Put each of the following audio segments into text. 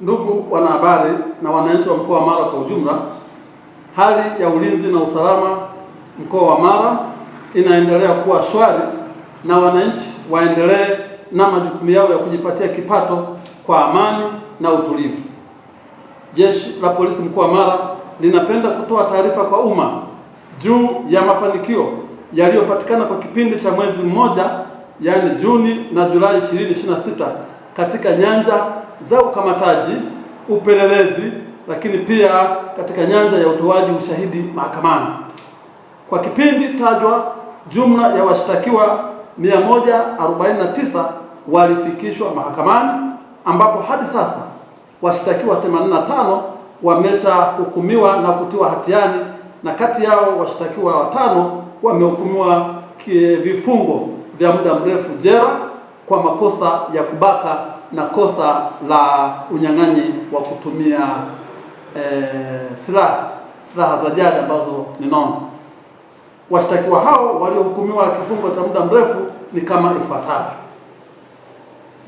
Ndugu wanahabari na wananchi wa mkoa wa Mara kwa ujumla, hali ya ulinzi na usalama mkoa wa Mara inaendelea kuwa shwari na wananchi waendelee na majukumu yao ya kujipatia kipato kwa amani na utulivu. Jeshi la Polisi mkoa wa Mara linapenda kutoa taarifa kwa umma juu ya mafanikio yaliyopatikana kwa kipindi cha mwezi mmoja, yaani Juni na Julai 2026 katika nyanja za ukamataji, upelelezi, lakini pia katika nyanja ya utoaji ushahidi mahakamani. Kwa kipindi tajwa, jumla ya washtakiwa 149 walifikishwa mahakamani, ambapo hadi sasa washtakiwa 85 wameshahukumiwa na kutiwa hatiani, na kati yao washtakiwa 5 wamehukumiwa vifungo vya muda mrefu jela kwa makosa ya kubaka na kosa la unyang'anyi wa kutumia silaha za jadi ambazo ni nondo. Washtakiwa hao waliohukumiwa kifungo cha muda mrefu ni kama ifuatavyo: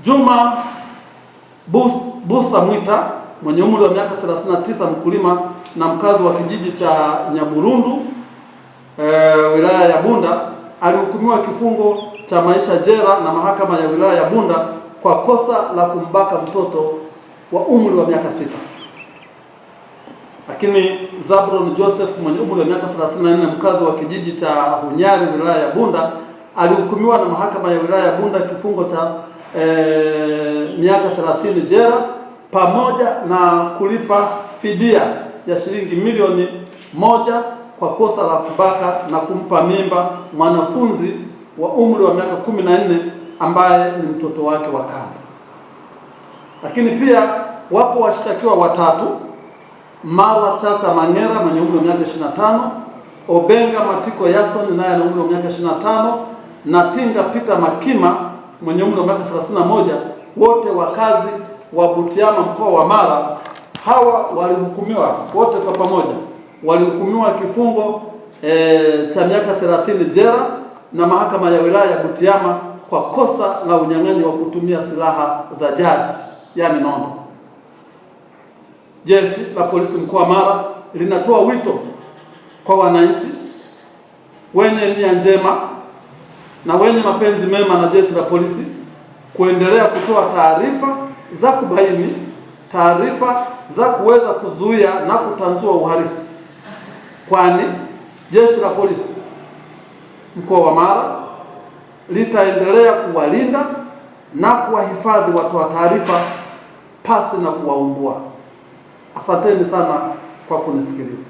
Juma Busa Mwita mwenye umri wa miaka 39, mkulima na mkazi wa kijiji cha Nyaburundu wilaya ya Bunda, alihukumiwa kifungo cha maisha jela na mahakama ya wilaya ya Bunda kwa kosa la kumbaka mtoto wa umri wa miaka 6. Lakini Zabron Joseph mwenye umri wa miaka 34, mkazi wa kijiji cha Hunyari wilaya ya Bunda, alihukumiwa na mahakama ya wilaya ya Bunda kifungo cha miaka 30 jela pamoja na kulipa fidia ya shilingi milioni 1 kwa kosa la kubaka na kumpa mimba mwanafunzi wa umri wa miaka 14 ambaye ni mtoto wake wa kambo. Lakini pia wapo washtakiwa watatu: Marwa Chacha Mangera mwenye umri wa miaka 25, Obenga Matiko Yason naye ana umri wa miaka 25, na Tinga Peter Makima mwenye umri wa miaka 31, wote wakazi wa Butiama mkoa wa Mara. Hawa walihukumiwa wote kwa pamoja, walihukumiwa kifungo cha miaka 30 jela na mahakama ya wilaya ya Butiama kwa kosa la unyang'anyi wa kutumia silaha za jadi, yaani nondo. Jeshi la Polisi mkoa wa Mara linatoa wito kwa wananchi wenye nia njema na wenye mapenzi mema na jeshi la polisi kuendelea kutoa taarifa za kubaini, taarifa za kuweza kuzuia na kutanzua uhalifu, kwani jeshi la polisi mkoa wa Mara litaendelea kuwalinda na kuwahifadhi watoa taarifa pasi na kuwaumbua. Asanteni sana kwa kunisikiliza.